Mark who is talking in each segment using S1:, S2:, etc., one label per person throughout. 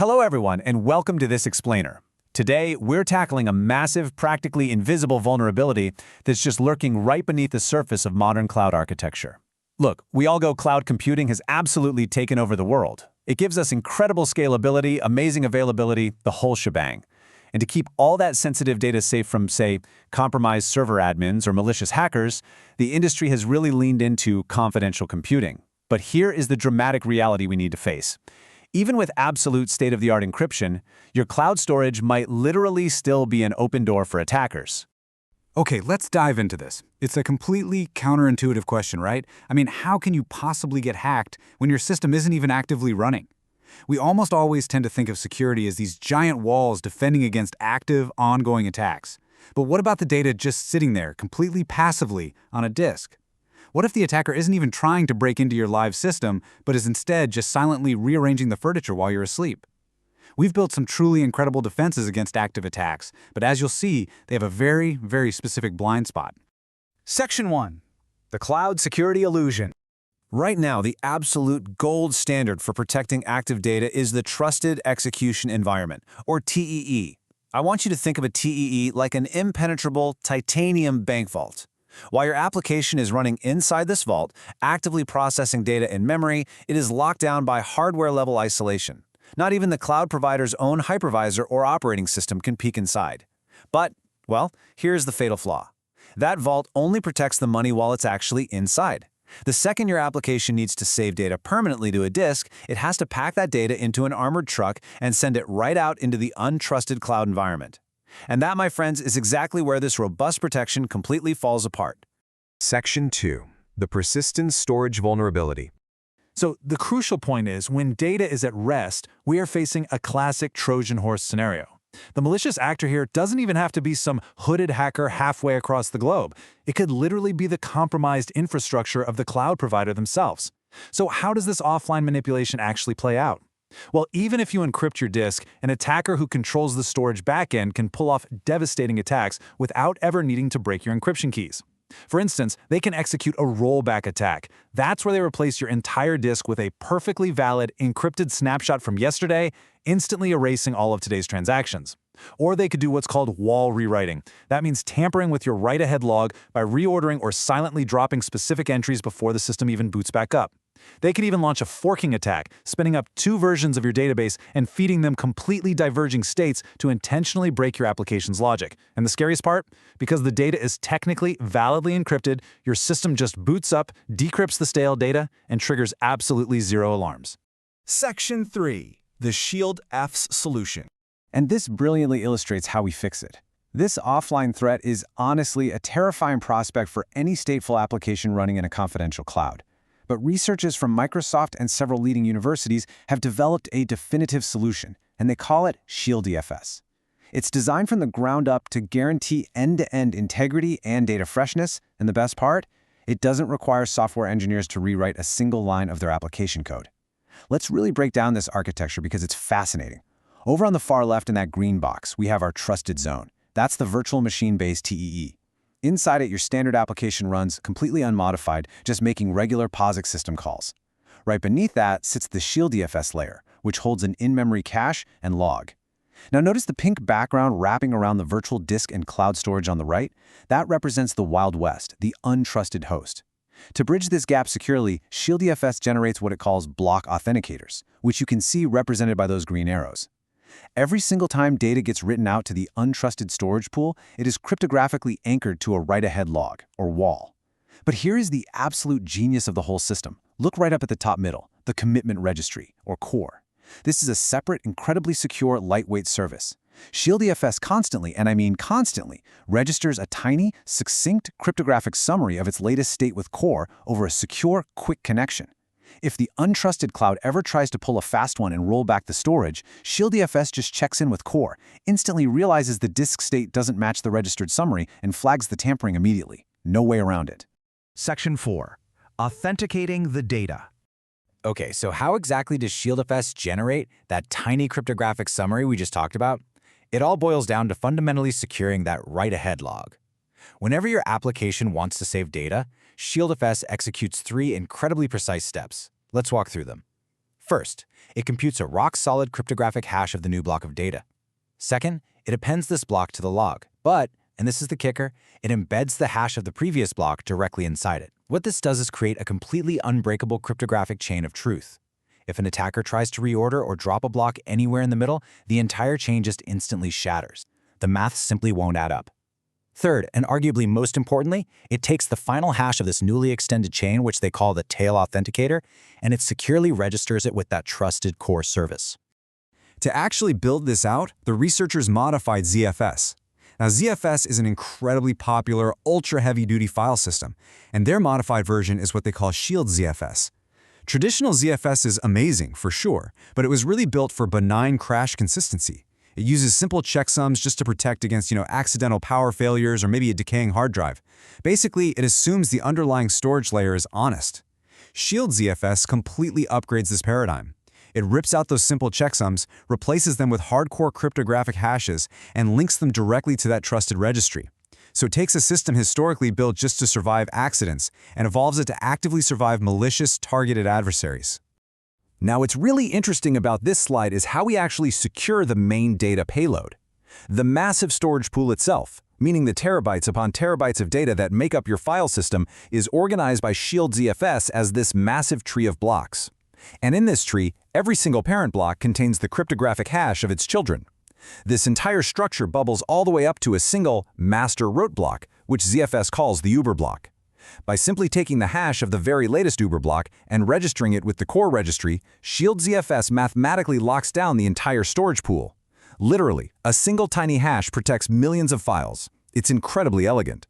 S1: Hello everyone, and welcome to this explainer. Today, we're tackling a massive, practically invisible vulnerability that's just lurking right beneath the surface of modern cloud architecture. Look, we all go cloud computing has absolutely taken over the world. It gives us incredible scalability, amazing availability, the whole shebang. And to keep all that sensitive data safe from, say, compromised server admins or malicious hackers, the industry has really leaned into confidential computing. But here is the dramatic reality we need to face. Even with absolute state-of-the-art encryption, your cloud storage might literally still be an open door for attackers.
S2: Okay, let's dive into this. It's a completely counterintuitive question, right? I mean, how can you possibly get hacked when your system isn't even actively running? We almost always tend to think of security as these giant walls defending against active, ongoing attacks. But what about the data just sitting there, completely passively, on a disk? What if the attacker isn't even trying to break into your live system, but is instead just silently rearranging the furniture while you're asleep? We've built some truly incredible defenses against active attacks, but as you'll see, they have a very, very specific blind spot.
S3: Section 1. The Cloud Security Illusion.
S1: Right now, the absolute gold standard for protecting active data is the Trusted Execution Environment, or TEE. I want you to think of a TEE like an impenetrable titanium bank vault. While your application is running inside this vault, actively processing data in memory, it is locked down by hardware-level isolation. Not even the cloud provider's own hypervisor or operating system can peek inside. But, well, here's the fatal flaw. That vault only protects the money while it's actually inside. The second your application needs to save data permanently to a disk, it has to pack that data into an armored truck and send it right out into the untrusted cloud environment. And that, my friends, is exactly where this robust protection completely falls apart.
S4: Section 2. The Persistent Storage Vulnerability.
S3: So the crucial point is, when data is at rest, we are facing a classic Trojan horse scenario. The malicious actor here doesn't even have to be some hooded hacker halfway across the globe. It could literally be the compromised infrastructure of the cloud provider themselves. So how does this offline manipulation actually play out? Well, even if you encrypt your disk, an attacker who controls the storage backend can pull off devastating attacks without ever needing to break your encryption keys. For instance, they can execute a rollback attack. That's where they replace your entire disk with a perfectly valid encrypted snapshot from yesterday, instantly erasing all of today's transactions. Or they could do what's called wall rewriting. That means tampering with your write-ahead log by reordering or silently dropping specific entries before the system even boots back up. They could even launch a forking attack, spinning up two versions of your database and feeding them completely diverging states to intentionally break your application's logic. And the scariest part? Because the data is technically validly encrypted, your system just boots up, decrypts the stale data, and triggers absolutely zero alarms.
S5: Section 3. The ShieldFS solution.
S1: And this brilliantly illustrates how we fix it. This offline threat is honestly a terrifying prospect for any stateful application running in a confidential cloud. But researchers from Microsoft and several leading universities have developed a definitive solution, and they call it ShieldFS. It's designed from the ground up to guarantee end-to-end integrity and data freshness, and the best part? It doesn't require software engineers to rewrite a single line of their application code. Let's really break down this architecture because it's fascinating. Over on the far left in that green box, we have our trusted zone. That's the virtual machine-based TEE. Inside it, your standard application runs completely unmodified, just making regular POSIX system calls. Right beneath that sits the ShieldFS layer, which holds an in-memory cache and log. Now notice the pink background wrapping around the virtual disk and cloud storage on the right? That represents the Wild West, the untrusted host. To bridge this gap securely, ShieldFS generates what it calls block authenticators, which you can see represented by those green arrows. Every single time data gets written out to the untrusted storage pool, it is cryptographically anchored to a write-ahead log, or wall. But here is the absolute genius of the whole system. Look right up at the top middle, the commitment registry, or core. This is a separate, incredibly secure, lightweight service. ShieldFS constantly, and I mean constantly, registers a tiny, succinct cryptographic summary of its latest state with core over a secure, quick connection. If the untrusted cloud ever tries to pull a fast one and roll back the storage, ShieldFS just checks in with core, instantly realizes the disk state doesn't match the registered summary, and flags the tampering immediately. No way around it.
S5: Section 4. Authenticating the data.
S6: Okay, so how exactly does ShieldFS generate that tiny cryptographic summary we just talked about? It all boils down to fundamentally securing that write-ahead log. Whenever your application wants to save data, ShieldFS executes 3 incredibly precise steps. Let's walk through them. First, it computes a rock-solid cryptographic hash of the new block of data. Second, it appends this block to the log, but, and this is the kicker, it embeds the hash of the previous block directly inside it. What this does is create a completely unbreakable cryptographic chain of truth. If an attacker tries to reorder or drop a block anywhere in the middle, the entire chain just instantly shatters. The math simply won't add up. Third, and arguably most importantly, it takes the final hash of this newly extended chain, which they call the tail authenticator, and it securely registers it with that trusted core service.
S2: To actually build this out, the researchers modified ZFS. Now, ZFS is an incredibly popular, ultra-heavy-duty file system, and their modified version is what they call ShieldZFS. Traditional ZFS is amazing, for sure, but it was really built for benign crash consistency. It uses simple checksums just to protect against, accidental power failures or maybe a decaying hard drive. Basically, it assumes the underlying storage layer is honest. ShieldZFS completely upgrades this paradigm. It rips out those simple checksums, replaces them with hardcore cryptographic hashes, and links them directly to that trusted registry. So it takes a system historically built just to survive accidents and evolves it to actively survive malicious, targeted adversaries.
S1: Now, what's really interesting about this slide is how we actually secure the main data payload. The massive storage pool itself, meaning the terabytes upon terabytes of data that make up your file system, is organized by ShieldZFS as this massive tree of blocks. And in this tree, every single parent block contains the cryptographic hash of its children. This entire structure bubbles all the way up to a single master root block, which ZFS calls the Uber block. By simply taking the hash of the very latest Uber block and registering it with the core registry, ShieldZFS mathematically locks down the entire storage pool. Literally, a single tiny hash protects millions of files. It's incredibly elegant.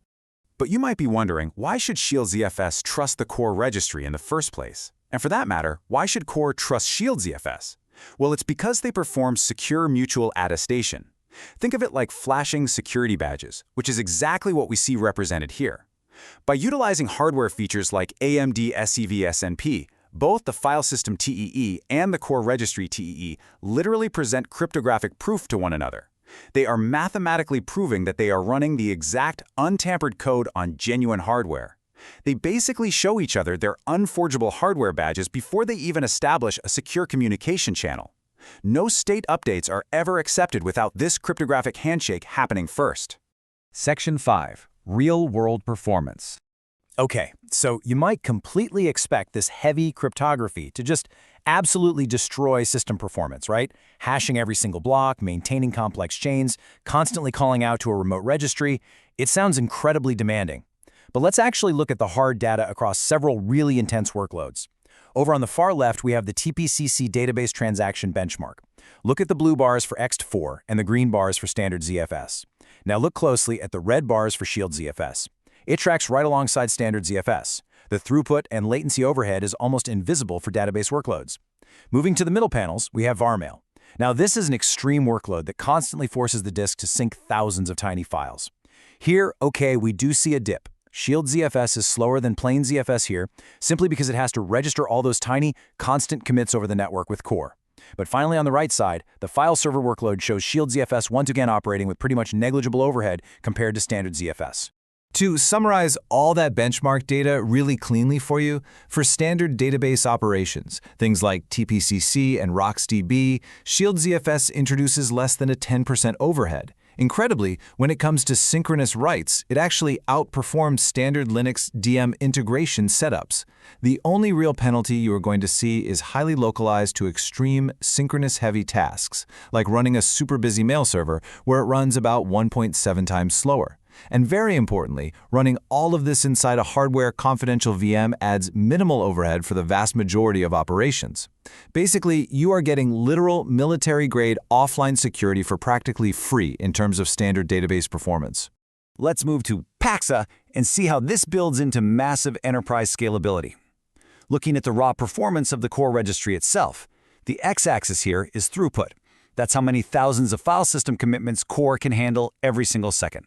S1: But you might be wondering, why should ShieldZFS trust the core registry in the first place? And for that matter, why should Core trust ShieldZFS? Well, it's because they perform secure mutual attestation. Think of it like flashing security badges, which is exactly what we see represented here. By utilizing hardware features like AMD SEV-SNP, both the Filesystem TEE and the core registry TEE literally present cryptographic proof to one another. They are mathematically proving that they are running the exact untampered code on genuine hardware. They basically show each other their unforgeable hardware badges before they even establish a secure communication channel. No state updates are ever accepted without this cryptographic handshake happening first.
S5: Section 5. Real-world performance.
S6: Okay, so you might completely expect this heavy cryptography to just absolutely destroy system performance, right? Hashing every single block, maintaining complex chains, constantly calling out to a remote registry. It sounds incredibly demanding. But let's actually look at the hard data across several really intense workloads. Over on the far left, we have the TPCC database transaction benchmark. Look at the blue bars for ext4 and the green bars for standard ZFS. Now look closely at the red bars for ShieldZFS. It tracks right alongside standard ZFS. The throughput and latency overhead is almost invisible for database workloads. Moving to the middle panels, we have varmail. Now this is an extreme workload that constantly forces the disk to sync thousands of tiny files. Here, okay, we do see a dip. ShieldZFS is slower than plain ZFS here, simply because it has to register all those tiny, constant commits over the network with core. But finally on the right side, the file server workload shows ShieldZFS once again operating with pretty much negligible overhead compared to standard ZFS.
S1: To summarize all that benchmark data really cleanly for you, for standard database operations, things like TPCC and RocksDB, ShieldZFS introduces less than a 10% overhead. Incredibly, when it comes to synchronous writes, it actually outperforms standard Linux DM integration setups. The only real penalty you are going to see is highly localized to extreme synchronous-heavy tasks, like running a super busy mail server where it runs about 1.7 times slower. And very importantly, running all of this inside a hardware confidential VM adds minimal overhead for the vast majority of operations. Basically, you are getting literal military-grade offline security for practically free in terms of standard database performance. Let's move to Paxa and see how this builds into massive enterprise scalability. Looking at the raw performance of the core registry itself, the x-axis here is throughput. That's how many thousands of file system commitments core can handle every single second.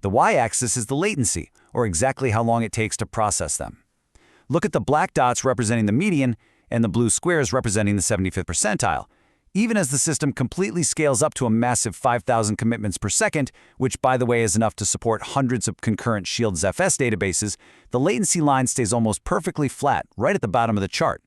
S1: The y-axis is the latency, or exactly how long it takes to process them. Look at the black dots representing the median and the blue squares representing the 75th percentile. Even as the system completely scales up to a massive 5,000 commitments per second, which by the way is enough to support hundreds of concurrent ShieldZFS databases, the latency line stays almost perfectly flat right at the bottom of the chart.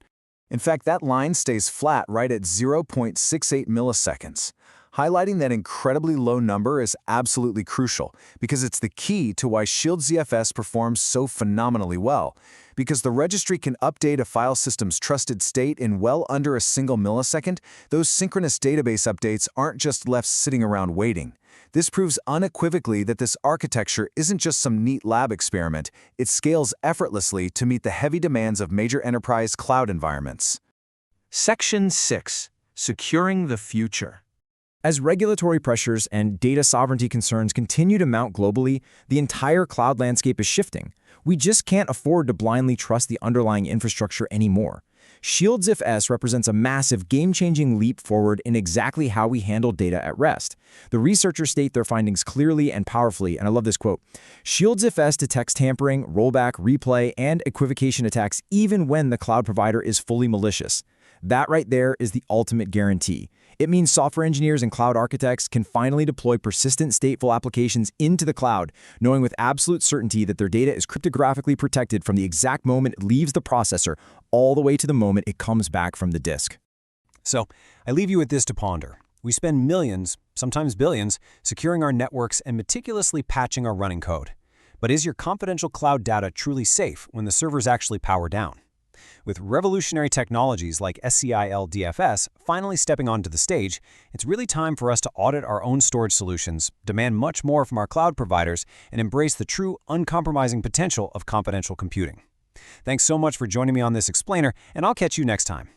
S1: In fact, that line stays flat right at 0.68 milliseconds. Highlighting that incredibly low number is absolutely crucial because it's the key to why ShieldZFS performs so phenomenally well. Because the registry can update a file system's trusted state in well under a single millisecond, those synchronous database updates aren't just left sitting around waiting. This proves unequivocally that this architecture isn't just some neat lab experiment, it scales effortlessly to meet the heavy demands of major enterprise cloud environments.
S5: Section 6. Securing the future.
S7: As regulatory pressures and data sovereignty concerns continue to mount globally, the entire cloud landscape is shifting. We just can't afford to blindly trust the underlying infrastructure anymore. ShieldZFS represents a massive game-changing leap forward in exactly how we handle data at rest. The researchers state their findings clearly and powerfully, and I love this quote, "ShieldZFS detects tampering, rollback, replay, and equivocation attacks even when the cloud provider is fully malicious." That right there is the ultimate guarantee. It means software engineers and cloud architects can finally deploy persistent stateful applications into the cloud, knowing with absolute certainty that their data is cryptographically protected from the exact moment it leaves the processor all the way to the moment it comes back from the disk.
S1: So, I leave you with this to ponder. We spend millions, sometimes billions, securing our networks and meticulously patching our running code. But is your confidential cloud data truly safe when the servers actually power down? With revolutionary technologies like ShieldFS finally stepping onto the stage, it's really time for us to audit our own storage solutions, demand much more from our cloud providers, and embrace the true, uncompromising potential of confidential computing. Thanks so much for joining me on this explainer, and I'll catch you next time.